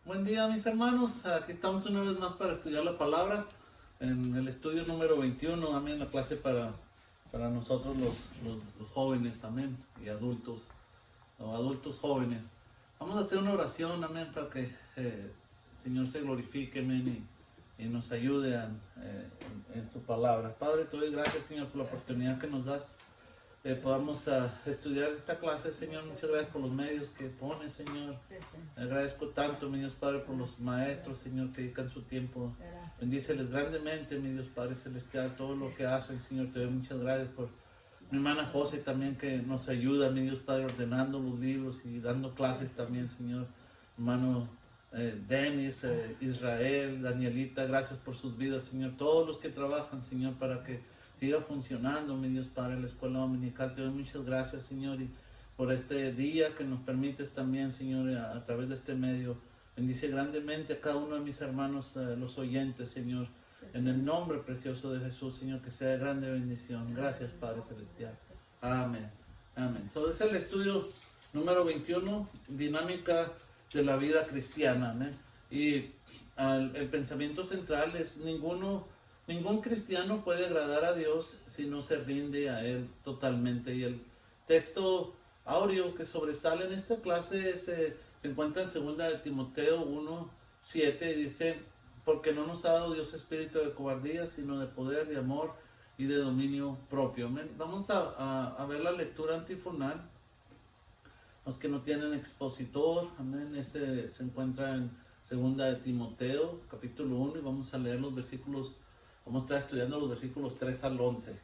Buen día, mis hermanos. Aquí estamos una vez más para estudiar la palabra en el estudio número 21. Amén. La clase para nosotros los jóvenes, amén, y adultos o adultos jóvenes. Vamos a hacer una oración, amén, para que el Señor se glorifique, amén, y nos ayude en su palabra. Padre, te doy gracias, Señor, por la oportunidad que nos das. Podamos estudiar esta clase, Señor. Muchas gracias por los medios que pones, Señor. Agradezco tanto, mi Dios Padre, por los maestros, Señor, que dedican su tiempo. Bendíceles grandemente, mi Dios Padre Celestial, todo lo que hacen, Señor. Te doy muchas gracias por mi hermana José también, que nos ayuda, mi Dios Padre, ordenando los libros y dando clases también, Señor. Hermano Denis, Israel, Danielita, gracias por sus vidas, Señor. Todos los que trabajan, Señor, para que siga funcionando, mi Dios Padre, la escuela dominical. Te doy muchas gracias, Señor, y por este día que nos permites también, Señor, a través de este medio. Bendice grandemente a cada uno de mis hermanos, los oyentes, Señor, en el nombre precioso de Jesús, Señor, que sea de grande bendición. Gracias, Padre Celestial. Amén. Amén. So, es el estudio número 21, dinámica de la vida cristiana. Amén. Y el pensamiento central es ningún cristiano puede agradar a Dios si no se rinde a Él totalmente. Y el texto áureo que sobresale en esta clase se encuentra en 2 de Timoteo 1:7 y dice: porque no nos ha dado Dios espíritu de cobardía, sino de poder, de amor y de dominio propio. Amén. Vamos a ver la lectura antifonal. Los que no tienen expositor, amén, ese se encuentra en 2 de Timoteo, capítulo 1, y vamos a leer los versículos, vamos a estar estudiando los versículos 3 al 11.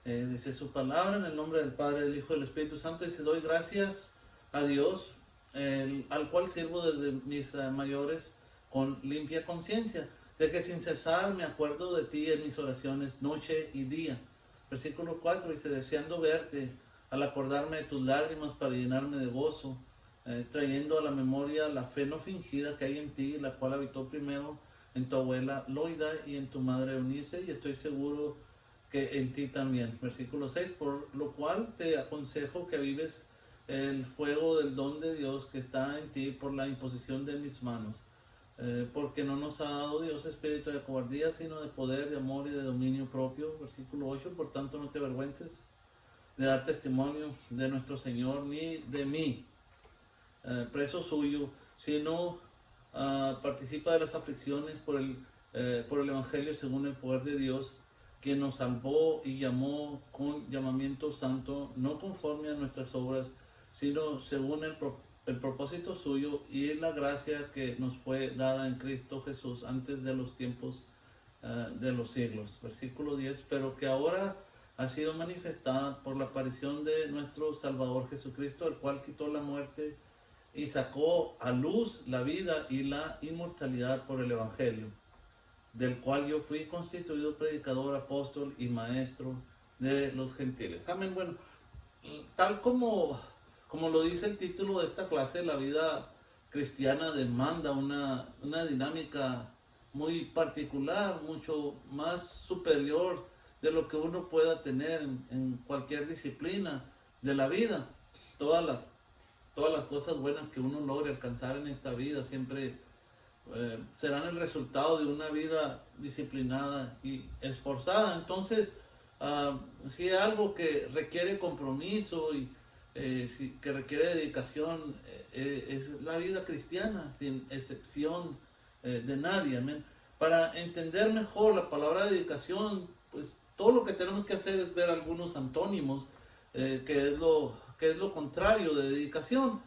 Dice su palabra en el nombre del Padre, del Hijo y del Espíritu Santo. Dice: doy gracias a Dios, al cual sirvo desde mis mayores con limpia conciencia, de que sin cesar me acuerdo de ti en mis oraciones noche y día. Versículo 4 dice: deseando verte, al acordarme de tus lágrimas para llenarme de gozo, trayendo a la memoria la fe no fingida que hay en ti, la cual habitó primero en tu abuela Loida y en tu madre Eunice, y estoy seguro que en ti también. Versículo 6, por lo cual te aconsejo que avives el fuego del don de Dios que está en ti por la imposición de mis manos. Porque no nos ha dado Dios espíritu de cobardía, sino de poder, de amor y de dominio propio. Versículo 8, por tanto no te avergüences de dar testimonio de nuestro Señor, ni de mí, preso suyo, sino participa de las aflicciones por el Evangelio según el poder de Dios, quien nos salvó y llamó con llamamiento santo, no conforme a nuestras obras, sino según el propósito suyo y la gracia que nos fue dada en Cristo Jesús antes de los tiempos de los siglos. Versículo 10, pero que ahora ha sido manifestada por la aparición de nuestro Salvador Jesucristo, el cual quitó la muerte y sacó a luz la vida y la inmortalidad por el Evangelio, del cual yo fui constituido predicador, apóstol y maestro de los gentiles. Amén. Bueno, tal como lo dice el título de esta clase, la vida cristiana demanda una dinámica muy particular, mucho más superior de lo que uno pueda tener en cualquier disciplina de la vida. Todas las cosas buenas que uno logre alcanzar en esta vida siempre serán el resultado de una vida disciplinada y esforzada. Entonces, si hay algo que requiere compromiso y que requiere dedicación, es la vida cristiana, sin excepción de nadie. Amén. Para entender mejor la palabra dedicación, pues todo lo que tenemos que hacer es ver algunos antónimos, que es lo contrario de dedicación.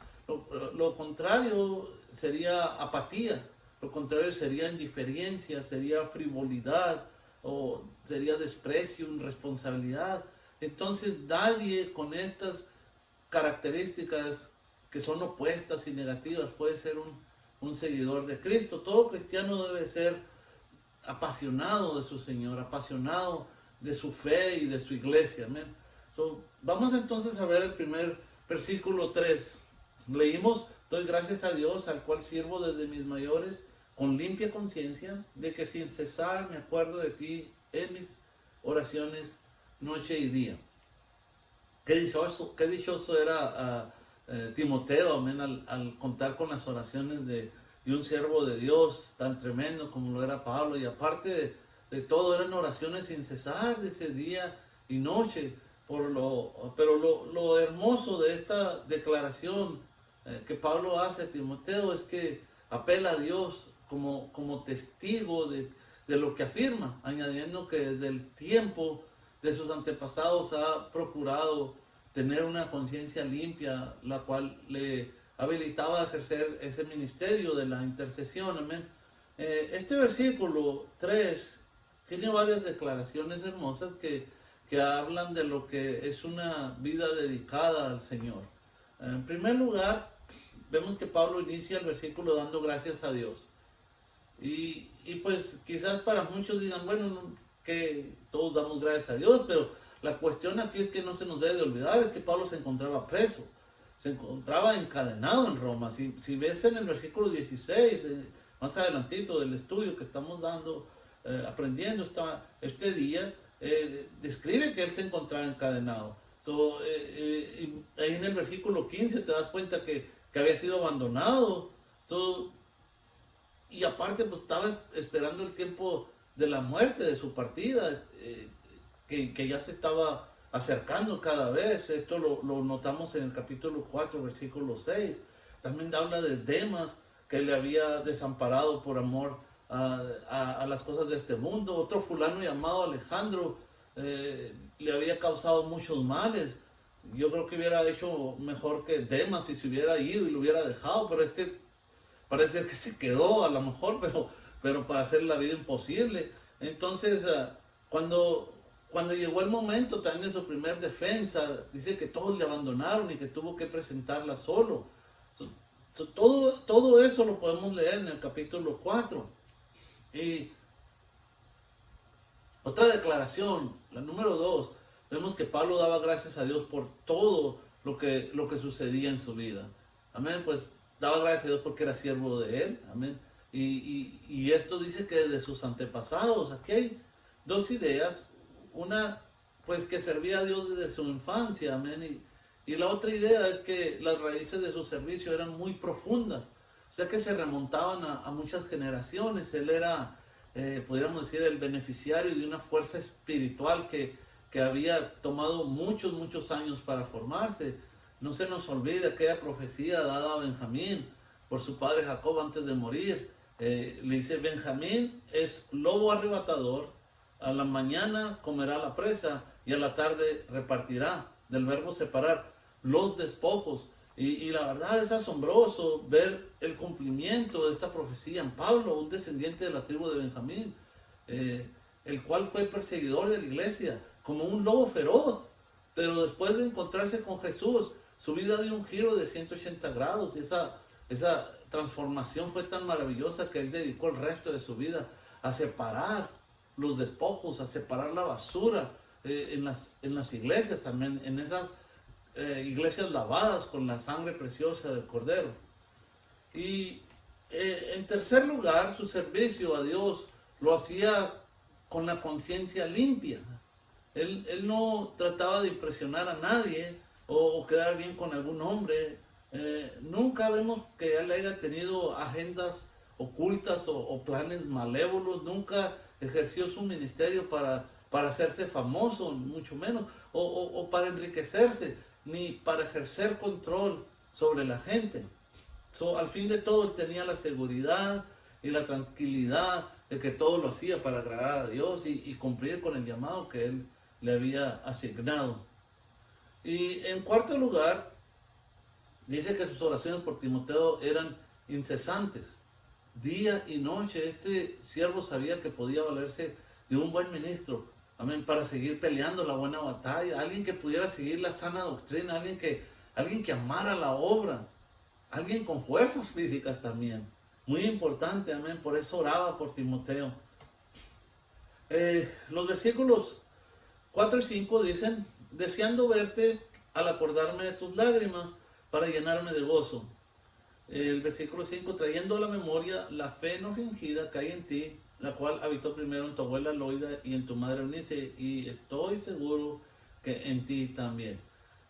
Lo contrario sería apatía, lo contrario sería indiferencia, sería frivolidad, o sería desprecio, irresponsabilidad. Entonces nadie con estas características que son opuestas y negativas puede ser un seguidor de Cristo. Todo cristiano debe ser apasionado de su Señor, apasionado de su fe y de su iglesia. Amén. Vamos entonces a ver el primer versículo 3. Leímos: doy gracias a Dios, al cual sirvo desde mis mayores con limpia conciencia, de que sin cesar me acuerdo de ti en mis oraciones noche y día. Qué dichoso era Timoteo, amén, al contar con las oraciones de y un siervo de Dios tan tremendo como lo era Pablo, y aparte de todo eran oraciones sin cesar, dice, día y noche. Pero lo hermoso de esta declaración que Pablo hace a Timoteo es que apela a Dios como testigo de lo que afirma, añadiendo que desde el tiempo de sus antepasados ha procurado tener una conciencia limpia, la cual le habilitaba a ejercer ese ministerio de la intercesión. Amén. Este versículo 3 tiene varias declaraciones hermosas que hablan de lo que es una vida dedicada al Señor. En primer lugar, vemos que Pablo inicia el versículo dando gracias a Dios. Y pues quizás para muchos digan, bueno, que todos damos gracias a Dios, pero la cuestión aquí es que no se nos debe de olvidar, es que Pablo se encontraba preso, se encontraba encadenado en Roma. Si ves en el versículo 16, más adelantito del estudio que estamos dando, aprendiendo este día, describe que él se encontraba encadenado. Ahí en el versículo 15 te das cuenta que había sido abandonado. Y aparte pues estaba esperando el tiempo de la muerte, de su partida, que ya se estaba acercando cada vez. Esto lo notamos en el capítulo 4, versículo 6. También habla de Demas, que le había desamparado por amor a las cosas de este mundo. Otro fulano llamado Alejandro le había causado muchos males. Yo creo que hubiera hecho mejor que Demas si se hubiera ido y lo hubiera dejado, pero parece que se quedó a lo mejor, pero para hacer la vida imposible. Entonces, cuando llegó el momento también de su primer defensa, dice que todos le abandonaron y que tuvo que presentarla solo. Todo eso lo podemos leer en el capítulo 4. Y otra declaración, la número 2, vemos que Pablo daba gracias a Dios por todo lo que sucedía en su vida. Amén, pues daba gracias a Dios porque era siervo de él. Amén. Y esto dice que de sus antepasados, aquí hay dos ideas. Una, pues que servía a Dios desde su infancia. Amén. Y la otra idea es que las raíces de su servicio eran muy profundas. O sea que se remontaban a muchas generaciones. Él era, podríamos decir, el beneficiario de una fuerza espiritual que había tomado muchos años para formarse. No se nos olvide aquella profecía dada a Benjamín por su padre Jacob antes de morir. Le dice, Benjamín es lobo arrebatador, a la mañana comerá la presa y a la tarde repartirá, del verbo separar, los despojos. Y la verdad es asombroso ver el cumplimiento de esta profecía en Pablo, un descendiente de la tribu de Benjamín, el cual fue perseguidor de la iglesia, como un lobo feroz. Pero después de encontrarse con Jesús, su vida dio un giro de 180 grados. Esa transformación fue tan maravillosa que él dedicó el resto de su vida a separar los despojos, a separar la basura en las iglesias, amén, en esas iglesias lavadas con la sangre preciosa del Cordero. Y en tercer lugar, su servicio a Dios lo hacía con la conciencia limpia. Él no trataba de impresionar a nadie o quedar bien con algún hombre. Nunca vemos que él haya tenido agendas ocultas o planes malévolos. Nunca ejerció su ministerio para hacerse famoso, mucho menos, o para enriquecerse, ni para ejercer control sobre la gente. Al fin de todo, él tenía la seguridad y la tranquilidad de que todo lo hacía para agradar a Dios y cumplir con el llamado que él le había asignado. Y en cuarto lugar, dice que sus oraciones por Timoteo eran incesantes, día y noche. Este siervo sabía que podía valerse de un buen ministro, amén, para seguir peleando la buena batalla, alguien que pudiera seguir la sana doctrina, alguien que amara la obra, alguien con fuerzas físicas también, muy importante, amén. Por eso oraba por Timoteo. Los versículos 4 y 5 dicen, deseando verte al acordarme de tus lágrimas para llenarme de gozo. El versículo 5, trayendo a la memoria la fe no fingida que hay en ti, la cual habitó primero en tu abuela Loida y en tu madre Eunice, y estoy seguro que en ti también.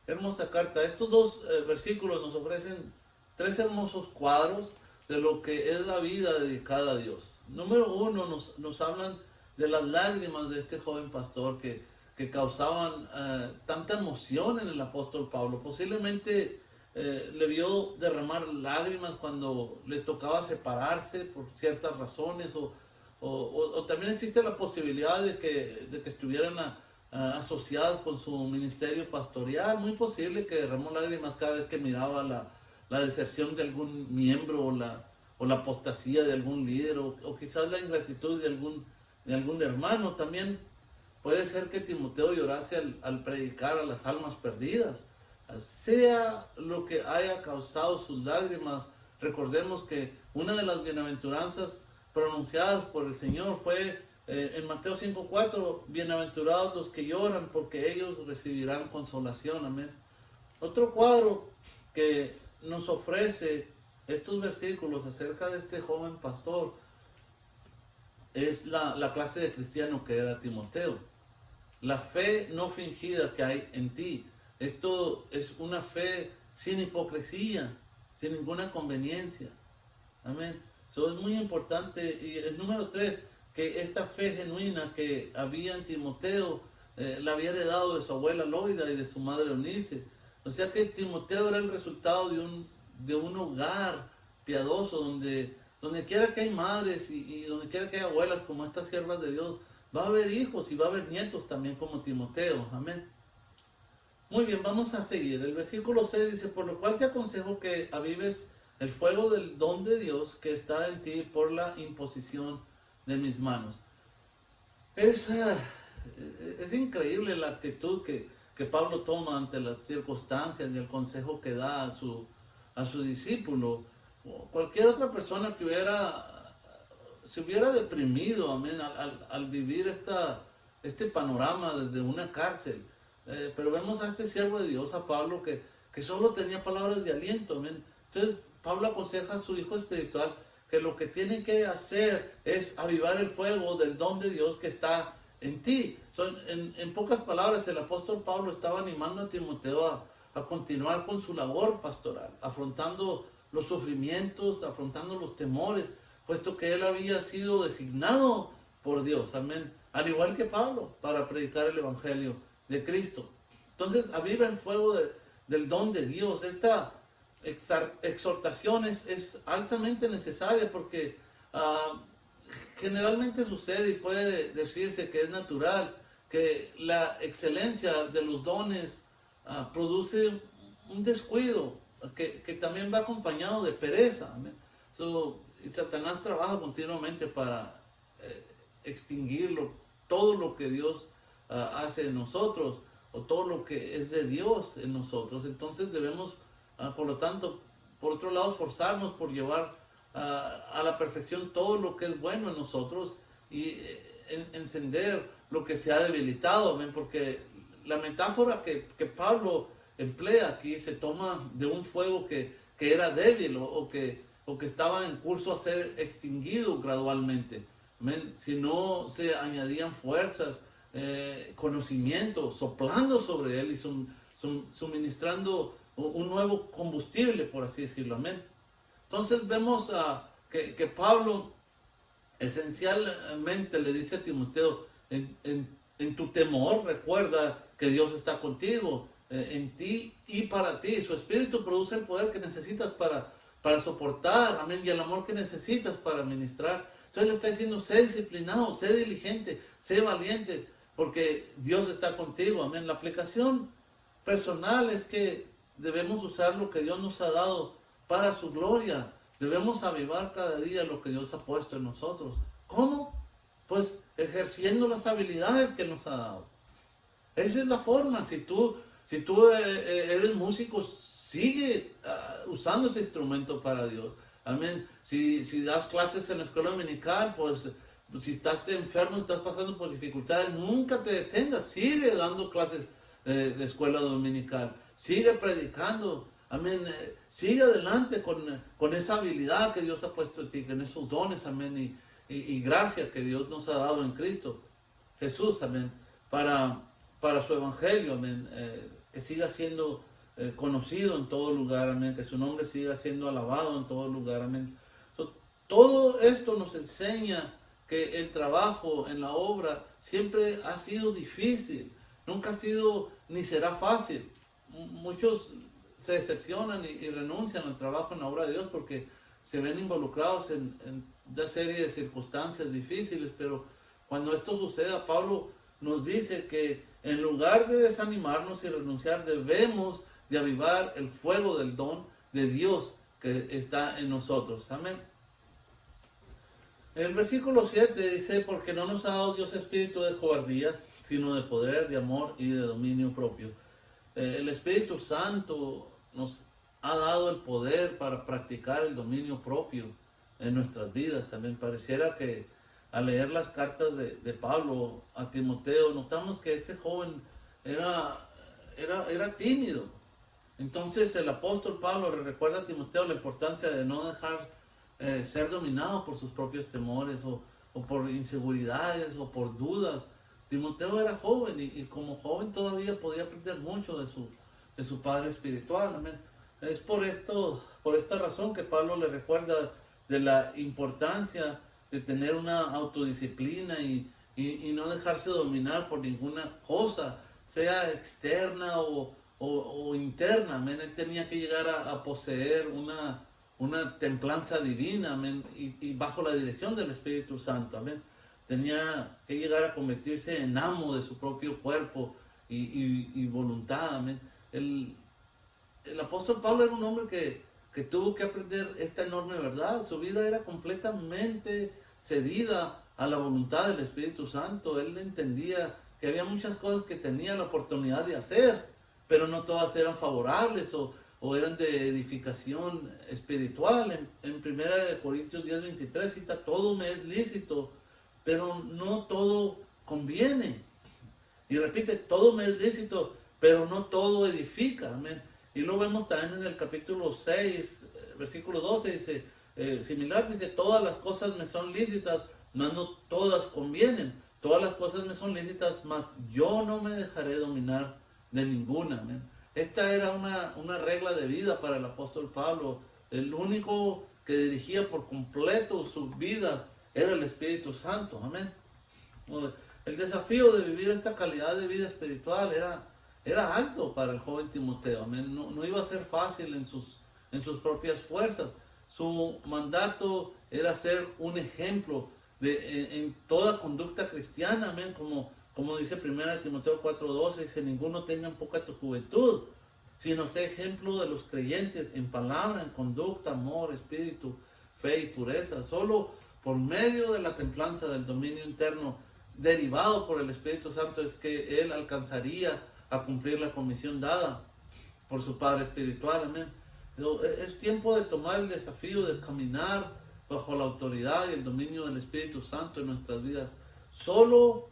Hermosa carta. Estos dos versículos nos ofrecen tres hermosos cuadros de lo que es la vida dedicada a Dios. Número uno, nos hablan de las lágrimas de este joven pastor que causaban tanta emoción en el apóstol Pablo. Posiblemente le vio derramar lágrimas cuando les tocaba separarse por ciertas razones, o también existe la posibilidad de que estuvieran asociadas con su ministerio pastoral. Muy posible que derramó lágrimas cada vez que miraba la deserción de algún miembro, o la apostasía de algún líder, o quizás la ingratitud de algún hermano. También puede ser que Timoteo llorase al predicar a las almas perdidas. Sea lo que haya causado sus lágrimas, recordemos que una de las bienaventuranzas pronunciadas por el Señor fue en Mateo 5:4, bienaventurados los que lloran, porque ellos recibirán consolación. Amén. Otro cuadro que nos ofrece estos versículos acerca de este joven pastor es la clase de cristiano que era Timoteo. La fe no fingida que hay en ti. Esto es una fe sin hipocresía, sin ninguna conveniencia. Amén. Eso es muy importante. Y el número 3, que esta fe genuina que había en Timoteo, la había heredado de su abuela Loida y de su madre Eunice. O sea que Timoteo era el resultado de un hogar piadoso, donde quiera que hay madres y donde quiera que hay abuelas como estas siervas de Dios, va a haber hijos y va a haber nietos también como Timoteo. Amén. Muy bien, vamos a seguir. El versículo 6 dice: por lo cual te aconsejo que avives el fuego del don de Dios que está en ti por la imposición de mis manos. Es increíble la actitud que Pablo toma ante las circunstancias y el consejo que da a su discípulo. Cualquier otra persona que se hubiera deprimido, amén, al vivir este panorama desde una cárcel. Pero vemos a este siervo de Dios, a Pablo, que solo tenía palabras de aliento. Amén. Entonces Pablo aconseja a su hijo espiritual que lo que tiene que hacer es avivar el fuego del don de Dios que está en ti. En pocas palabras, el apóstol Pablo estaba animando a Timoteo a continuar con su labor pastoral, afrontando los sufrimientos, afrontando los temores, puesto que él había sido designado por Dios, amén, al igual que Pablo, para predicar el evangelio de Cristo. Entonces, aviva el fuego del don de Dios. Esta exhortación es altamente necesaria porque generalmente sucede y puede decirse que es natural que la excelencia de los dones produce un descuido que también va acompañado de pereza. Y Satanás trabaja continuamente para extinguirlo, todo lo que Dios hace en nosotros, o todo lo que es de Dios en nosotros. Entonces debemos, por lo tanto, por otro lado, esforzarnos por llevar a la perfección todo lo que es bueno en nosotros y encender lo que se ha debilitado. ¿Ven? Porque la metáfora que Pablo emplea aquí se toma de un fuego que era débil o que estaba en curso a ser extinguido gradualmente. ¿Ven? Si no se añadían fuerzas, conocimiento, soplando sobre él y suministrando un nuevo combustible, por así decirlo. Amén. Entonces vemos que Pablo esencialmente le dice a Timoteo: en tu temor recuerda que Dios está contigo, en ti y para ti. Su espíritu produce el poder que necesitas para soportar, amén, y el amor que necesitas para ministrar. Entonces le está diciendo: sé disciplinado, sé diligente, sé valiente, porque Dios está contigo. Amén. La aplicación personal es que debemos usar lo que Dios nos ha dado para su gloria. Debemos avivar cada día lo que Dios ha puesto en nosotros. ¿Cómo? Pues ejerciendo las habilidades que nos ha dado. Esa es la forma. Si tú eres músico, sigue usando ese instrumento para Dios. Amén. Si das clases en la escuela dominical, pues si estás enfermo, estás pasando por dificultades, nunca te detengas. Sigue dando clases de escuela dominical. Sigue predicando. Amén. Sigue adelante con esa habilidad que Dios ha puesto en ti, con esos dones. Amén. Y gracia que Dios nos ha dado en Cristo Jesús. Amén. Para su evangelio. Amén. Que siga siendo conocido en todo lugar. Amén. Que su nombre siga siendo alabado en todo lugar. Amén. Todo esto nos enseña que el trabajo en la obra siempre ha sido difícil, nunca ha sido ni será fácil. Muchos se decepcionan y renuncian al trabajo en la obra de Dios porque se ven involucrados en una serie de circunstancias difíciles, pero cuando esto suceda, Pablo nos dice que en lugar de desanimarnos y renunciar, debemos de avivar el fuego del don de Dios que está en nosotros. Amén. El versículo 7 dice, porque no nos ha dado Dios espíritu de cobardía, sino de poder, de amor y de dominio propio. El Espíritu Santo nos ha dado el poder para practicar el dominio propio en nuestras vidas. También pareciera que al leer las cartas de Pablo a Timoteo, notamos que este joven era tímido. Entonces el apóstol Pablo le recuerda a Timoteo la importancia de no dejar ser dominado por sus propios temores o por inseguridades o por dudas. Timoteo era joven y como joven todavía podía aprender mucho de su padre espiritual. Amén. Es por esta razón que Pablo le recuerda de la importancia de tener una autodisciplina y no dejarse dominar por ninguna cosa, sea externa o interna. Amén. Él tenía que llegar a poseer una templanza divina, amén, y bajo la dirección del Espíritu Santo. Amén. Tenía que llegar a convertirse en amo de su propio cuerpo y voluntad. Amén. El apóstol Pablo era un hombre que tuvo que aprender esta enorme verdad. Su vida era completamente cedida a la voluntad del Espíritu Santo. Él entendía que había muchas cosas que tenía la oportunidad de hacer, pero no todas eran favorables o eran de edificación espiritual. En 1 Corintios 10:23 cita, todo me es lícito, pero no todo conviene. Y repite, todo me es lícito, pero no todo edifica. Amén. Y lo vemos también en el capítulo 6, versículo 12, dice, similar, dice, todas las cosas me son lícitas, mas no todas convienen. Todas las cosas me son lícitas, mas yo no me dejaré dominar de ninguna. Amén. Esta era una regla de vida para el apóstol Pablo. El único que dirigía por completo su vida era el Espíritu Santo. Amén. El desafío de vivir esta calidad de vida espiritual era alto para el joven Timoteo. Amén. No iba a ser fácil en sus propias fuerzas. Su mandato era ser un ejemplo en toda conducta cristiana. Amén. Como dice 1 Timoteo 4:12, dice, ninguno tenga en poca tu juventud, sino sea ejemplo de los creyentes en palabra, en conducta, amor, espíritu, fe y pureza. Solo por medio de la templanza del dominio interno derivado por el Espíritu Santo es que él alcanzaría a cumplir la comisión dada por su Padre espiritual. Amén. Es tiempo de tomar el desafío de caminar bajo la autoridad y el dominio del Espíritu Santo en nuestras vidas. Solo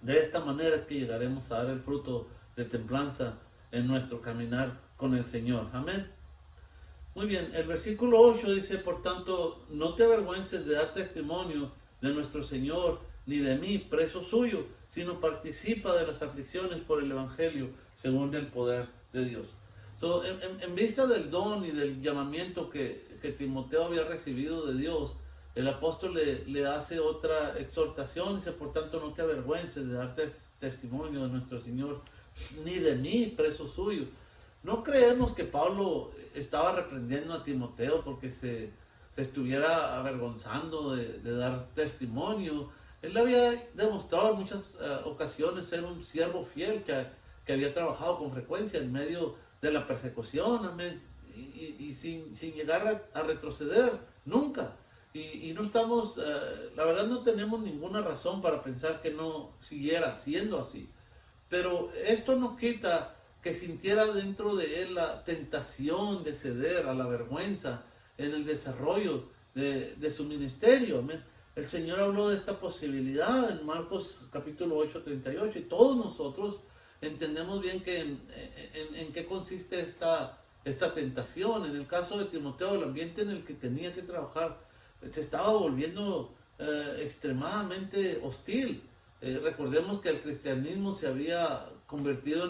de esta manera es que llegaremos a dar el fruto de templanza en nuestro caminar con el Señor. Amén. Muy bien, el versículo 8 dice, por tanto, no te avergüences de dar testimonio de nuestro Señor, ni de mí, preso suyo, sino participa de las aflicciones por el Evangelio, según el poder de Dios. En vista del don y del llamamiento que Timoteo había recibido de Dios, el apóstol le hace otra exhortación, dice, por tanto, no te avergüences de dar testimonio de nuestro Señor, ni de mí, preso suyo. No creemos que Pablo estaba reprendiendo a Timoteo porque se estuviera avergonzando de dar testimonio. Él había demostrado en muchas ocasiones ser un siervo fiel que había trabajado con frecuencia en medio de la persecución, amén, y sin llegar a retroceder nunca. Y no estamos, la verdad no tenemos ninguna razón para pensar que no siguiera siendo así. Pero esto no quita que sintiera dentro de él la tentación de ceder a la vergüenza en el desarrollo de su ministerio. Amén. El Señor habló de esta posibilidad en Marcos capítulo 8:38 y todos nosotros entendemos bien que en qué consiste esta tentación. En el caso de Timoteo, el ambiente en el que tenía que trabajar se estaba volviendo extremadamente hostil. Recordemos que el cristianismo se había convertido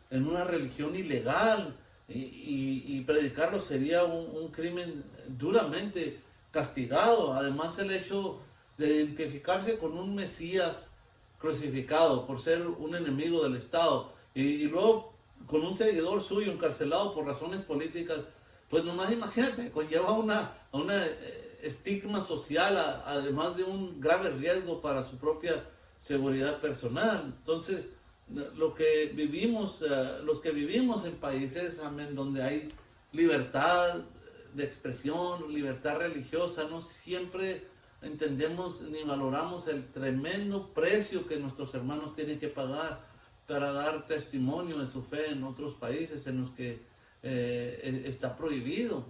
en una religión ilegal y predicarlo sería un crimen duramente castigado. Además, el hecho de identificarse con un Mesías crucificado por ser un enemigo del Estado y luego con un seguidor suyo encarcelado por razones políticas, pues nomás imagínate, conlleva a una estigma social, además de un grave riesgo para su propia seguridad personal. Entonces, lo que vivimos, los que vivimos en países, amén, donde hay libertad de expresión, libertad religiosa, no siempre entendemos ni valoramos el tremendo precio que nuestros hermanos tienen que pagar para dar testimonio de su fe en otros países en los que está prohibido.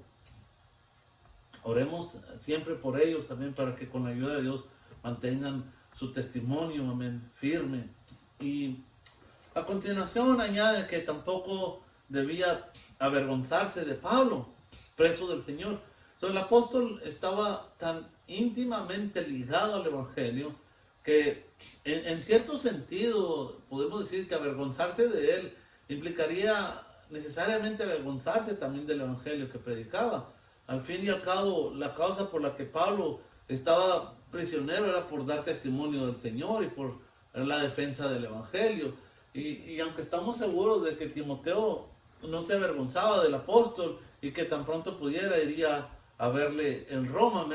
Oremos siempre por ellos también, para que con la ayuda de Dios mantengan su testimonio, amén, firme. Y a continuación añade que tampoco debía avergonzarse de Pablo, preso del Señor. Entonces, el apóstol estaba tan íntimamente ligado al Evangelio que en cierto sentido podemos decir que avergonzarse de él implicaría necesariamente avergonzarse también del Evangelio que predicaba. Al fin y al cabo, la causa por la que Pablo estaba prisionero era por dar testimonio del Señor y por la defensa del Evangelio. Y aunque estamos seguros de que Timoteo no se avergonzaba del apóstol y que tan pronto pudiera iría a verle en Roma,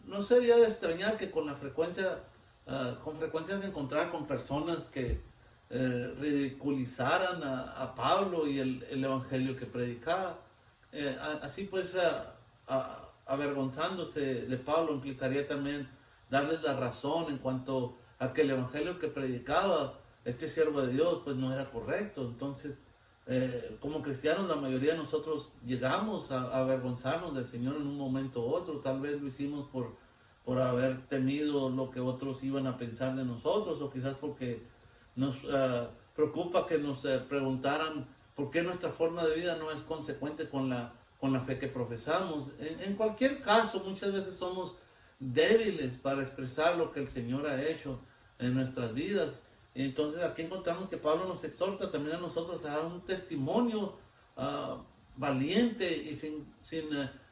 no sería de extrañar que con frecuencia se encontrara con personas que ridiculizaran a Pablo y el Evangelio que predicaba. Así pues, avergonzándose de Pablo implicaría también darles la razón en cuanto a que el Evangelio que predicaba este siervo de Dios pues no era correcto. Entonces, como cristianos, la mayoría de nosotros llegamos a avergonzarnos del Señor en un momento u otro. Tal vez lo hicimos por haber temido lo que otros iban a pensar de nosotros, o quizás porque nos preocupa que nos preguntaran por qué nuestra forma de vida no es consecuente con la fe que profesamos. En cualquier caso, muchas veces somos débiles para expresar lo que el Señor ha hecho en nuestras vidas. Entonces aquí encontramos que Pablo nos exhorta también a nosotros a dar un testimonio valiente y sin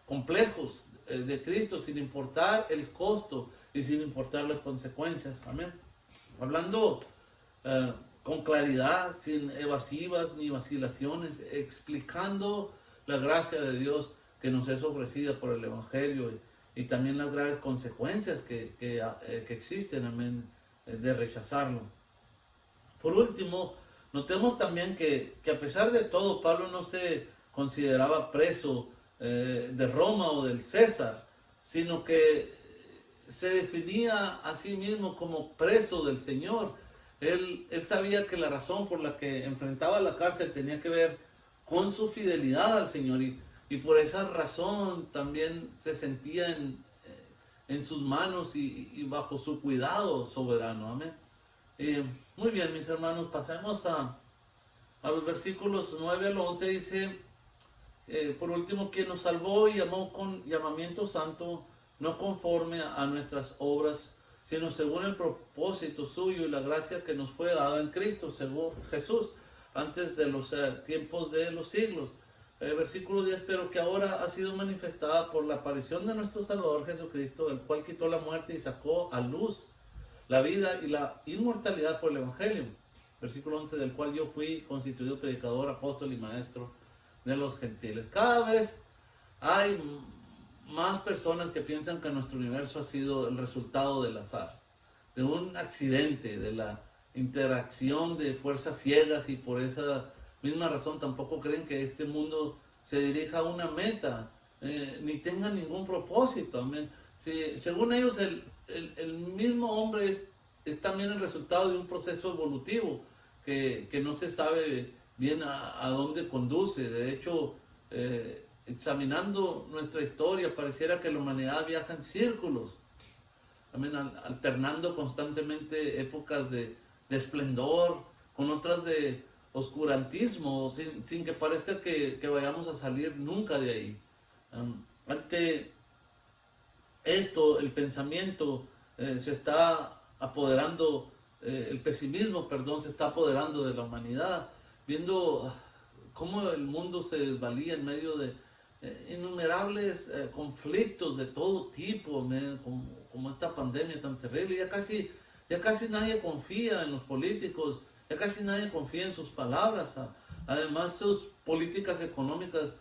complejos de Cristo, sin importar el costo y sin importar las consecuencias. Amén. Hablando con claridad, sin evasivas ni vacilaciones, explicando la gracia de Dios que nos es ofrecida por el Evangelio y también las graves consecuencias que existen, amén, de rechazarlo. Por último, notemos también que a pesar de todo, Pablo no se consideraba preso de Roma o del César, sino que se definía a sí mismo como preso del Señor. Él sabía que la razón por la que enfrentaba la cárcel tenía que ver con su fidelidad al Señor, y por esa razón también se sentía en sus manos y bajo su cuidado soberano. Amén. Muy bien, mis hermanos, pasemos a los versículos 9 al 11. Dice, por último, quien nos salvó y llamó con llamamiento santo, no conforme a nuestras obras, sino según el propósito suyo y la gracia que nos fue dada en Cristo, según Jesús, antes de los tiempos de los siglos. Versículo 10, pero que ahora ha sido manifestada por la aparición de nuestro Salvador Jesucristo, el cual quitó la muerte y sacó a luz la vida y la inmortalidad por el Evangelio. Versículo 11, del cual yo fui constituido predicador, apóstol y maestro de los gentiles. Cada vez hay más personas que piensan que nuestro universo ha sido el resultado del azar, de un accidente, de la interacción de fuerzas ciegas, y por esa misma razón tampoco creen que este mundo se dirija a una meta, ni tenga ningún propósito. Amén. Si, según ellos, el mismo hombre es también el resultado de un proceso evolutivo que no se sabe bien a dónde conduce. De hecho, examinando nuestra historia, pareciera que la humanidad viaja en círculos, amén, alternando constantemente épocas de esplendor con otras de oscurantismo, sin que parezca que vayamos a salir nunca de ahí. Ante esto, el pensamiento se está apoderando, el pesimismo, perdón, se está apoderando de la humanidad, viendo cómo el mundo se desvalía en medio innumerables conflictos de todo tipo, man, como esta pandemia tan terrible. Ya casi nadie confía en los políticos, ya casi nadie confía en sus palabras. Además, sus políticas económicas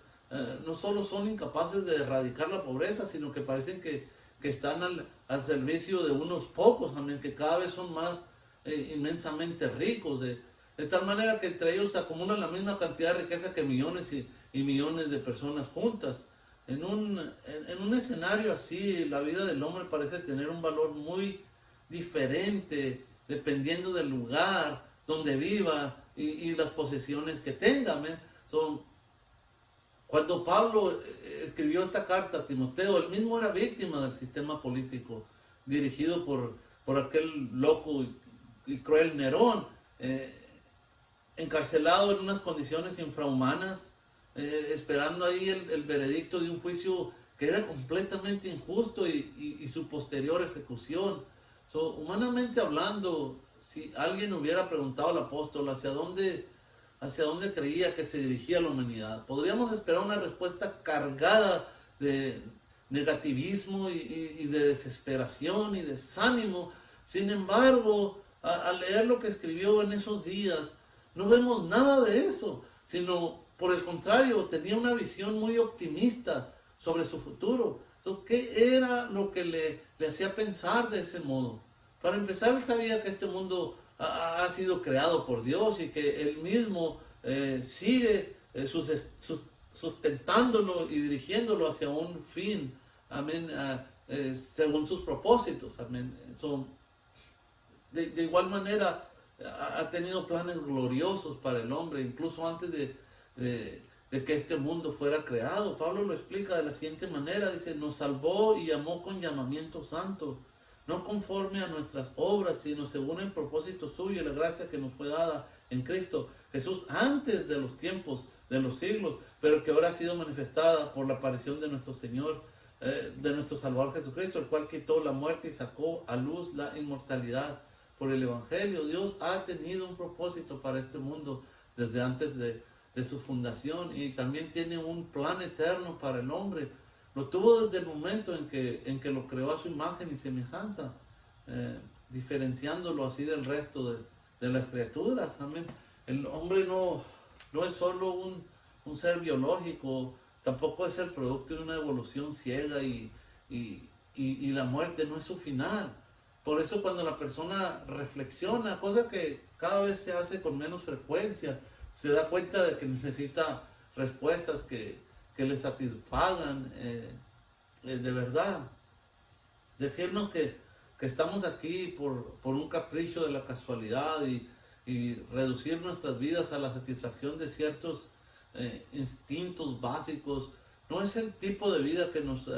no solo son incapaces de erradicar la pobreza, sino que parecen que están al servicio de unos pocos, también, que cada vez son más inmensamente ricos, de tal manera que entre ellos se acumulan la misma cantidad de riqueza que millones y millones de personas juntas. En un escenario así, la vida del hombre parece tener un valor muy diferente dependiendo del lugar donde viva y las posesiones que tenga. Cuando Pablo escribió esta carta a Timoteo, él mismo era víctima del sistema político dirigido por aquel loco y cruel Nerón, encarcelado en unas condiciones infrahumanas, esperando ahí el veredicto de un juicio que era completamente injusto y su posterior ejecución. Humanamente hablando, si alguien hubiera preguntado al apóstol hacia dónde creía que se dirigía la humanidad, podríamos esperar una respuesta cargada de negativismo y de desesperación y desánimo. Sin embargo, al leer lo que escribió en esos días, no vemos nada de eso, sino por el contrario, tenía una visión muy optimista sobre su futuro. ¿Qué era lo que le hacía pensar de ese modo? Para empezar, él sabía que este mundo ha sido creado por Dios y que él mismo sigue sustentándolo y dirigiéndolo hacia un fin, amén, según sus propósitos, amén. De igual manera, ha tenido planes gloriosos para el hombre, incluso antes de que este mundo fuera creado. Pablo lo explica de la siguiente manera, dice: nos salvó y llamó con llamamiento santo, no conforme a nuestras obras, sino según el propósito suyo y la gracia que nos fue dada en Cristo Jesús antes de los tiempos de los siglos, pero que ahora ha sido manifestada por la aparición de nuestro Señor, de nuestro Salvador Jesucristo, el cual quitó la muerte y sacó a luz la inmortalidad por el Evangelio. Dios ha tenido un propósito para este mundo desde antes de su fundación, y también tiene un plan eterno para el hombre. Lo tuvo desde el momento en que lo creó a su imagen y semejanza, diferenciándolo así del resto de las criaturas. Amén. El hombre no es solo un ser biológico, tampoco es el producto de una evolución ciega, y la muerte no es su final. Por eso cuando la persona reflexiona, cosa que cada vez se hace con menos frecuencia, se da cuenta de que necesita respuestas que le satisfagan de verdad. Decirnos que estamos aquí por un capricho de la casualidad y reducir nuestras vidas a la satisfacción de ciertos instintos básicos no es el tipo de vida que nos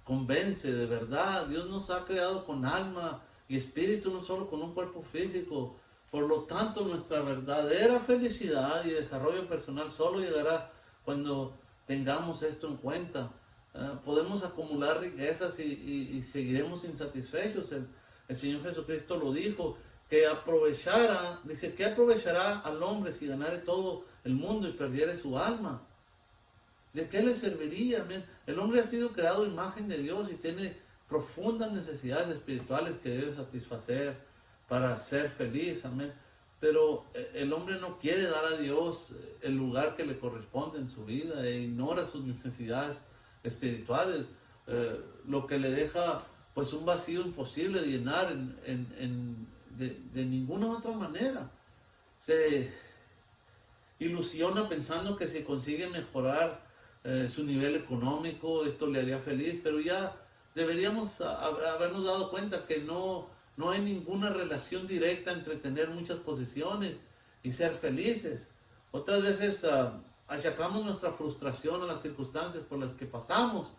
convence de verdad. Dios nos ha creado con alma y espíritu, no solo con un cuerpo físico. Por lo tanto, nuestra verdadera felicidad y desarrollo personal solo llegará cuando tengamos esto en cuenta. Podemos acumular riquezas y seguiremos insatisfechos. El Señor Jesucristo lo dijo, que dice, ¿qué aprovechará al hombre si ganare todo el mundo y perdiere su alma? ¿De qué le serviría? Amén. El hombre ha sido creado a imagen de Dios y tiene profundas necesidades espirituales que debe satisfacer para ser feliz. Amén. Pero el hombre no quiere dar a Dios el lugar que le corresponde en su vida e ignora sus necesidades espirituales, lo que le deja pues un vacío imposible de llenar de ninguna otra manera. Se ilusiona pensando que si consigue mejorar su nivel económico, esto le haría feliz, pero ya deberíamos habernos dado cuenta que no hay ninguna relación directa entre tener muchas posesiones y ser felices. Otras veces achacamos nuestra frustración a las circunstancias por las que pasamos,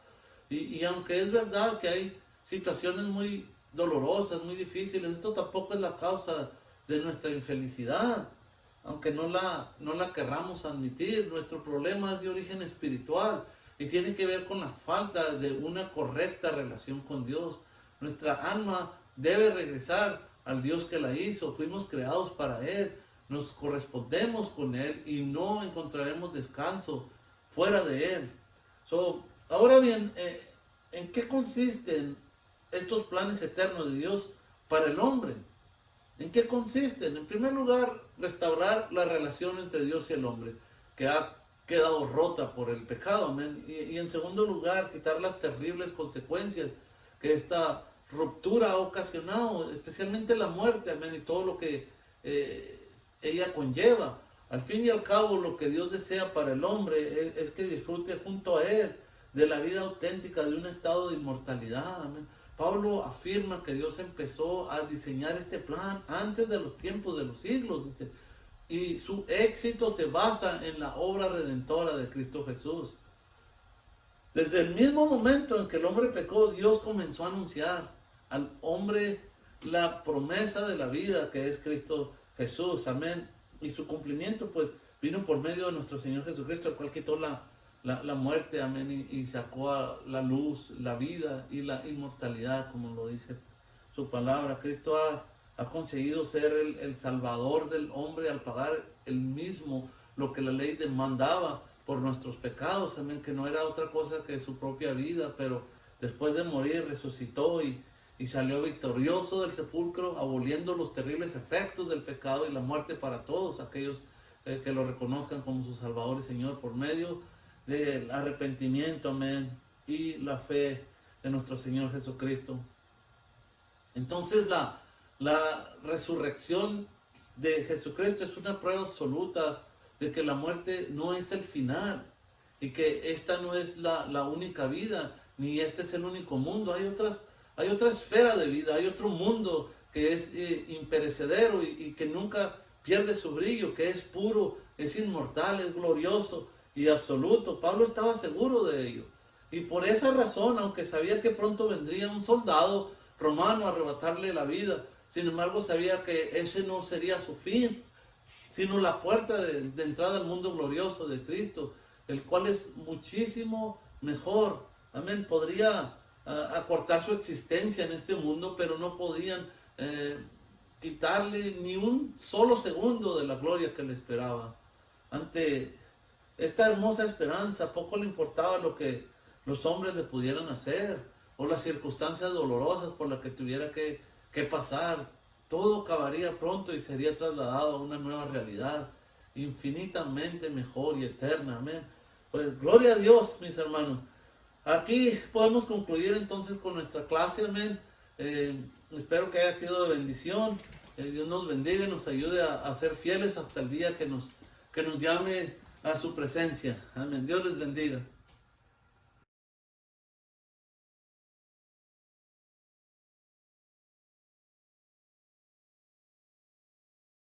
y aunque es verdad que hay situaciones muy dolorosas, muy difíciles, esto tampoco es la causa de nuestra infelicidad, aunque no la querramos admitir. Nuestro problema es de origen espiritual y tiene que ver con la falta de una correcta relación con Dios. Nuestra alma debe regresar al Dios que la hizo. Fuimos creados para Él, nos correspondemos con Él y no encontraremos descanso fuera de Él. Ahora bien, ¿en qué consisten estos planes eternos de Dios para el hombre? ¿En qué consisten? En primer lugar, restaurar la relación entre Dios y el hombre, que ha quedado rota por el pecado, amén. Y en segundo lugar, quitar las terribles consecuencias que esta ruptura ha ocasionado, especialmente la muerte, amén, y todo lo que ella conlleva. Al fin y al cabo, lo que Dios desea para el hombre es que disfrute junto a Él de la vida auténtica, de un estado de inmortalidad, amén. Pablo afirma que Dios empezó a diseñar este plan antes de los tiempos de los siglos, dice, y su éxito se basa en la obra redentora de Cristo Jesús. Desde el mismo momento en que el hombre pecó, Dios comenzó a anunciar al hombre la promesa de la vida que es Cristo Jesús, amén. Y su cumplimiento pues vino por medio de nuestro Señor Jesucristo, el cual quitó la muerte, amén, y sacó a la luz, la vida y la inmortalidad, como lo dice su palabra. Cristo ha conseguido ser el salvador del hombre al pagar él mismo lo que la ley demandaba por nuestros pecados, amén, que no era otra cosa que su propia vida, pero después de morir resucitó y salió victorioso del sepulcro, aboliendo los terribles efectos del pecado y la muerte para todos aquellos que lo reconozcan como su Salvador y Señor por medio del arrepentimiento, amén, y la fe en nuestro Señor Jesucristo. Entonces la resurrección de Jesucristo es una prueba absoluta de que la muerte no es el final y que esta no es la única vida, ni este es el único mundo. Hay otra esfera de vida, hay otro mundo que es imperecedero y que nunca pierde su brillo, que es puro, es inmortal, es glorioso y absoluto. Pablo estaba seguro de ello. Y por esa razón, aunque sabía que pronto vendría un soldado romano a arrebatarle la vida, sin embargo sabía que ese no sería su fin, sino la puerta de entrada al mundo glorioso de Cristo, el cual es muchísimo mejor. Amén. Podría acortar su existencia en este mundo, pero no podían quitarle ni un solo segundo de la gloria que le esperaba. Ante esta hermosa esperanza, poco le importaba lo que los hombres le pudieran hacer o las circunstancias dolorosas por las que tuviera que pasar. Todo acabaría pronto y sería trasladado a una nueva realidad, infinitamente mejor y eterna. Amén. Pues gloria a Dios, mis hermanos. Aquí podemos concluir entonces con nuestra clase, amén. Espero que haya sido de bendición. Dios nos bendiga y nos ayude a ser fieles hasta el día que nos llame a su presencia. Amén. Dios les bendiga.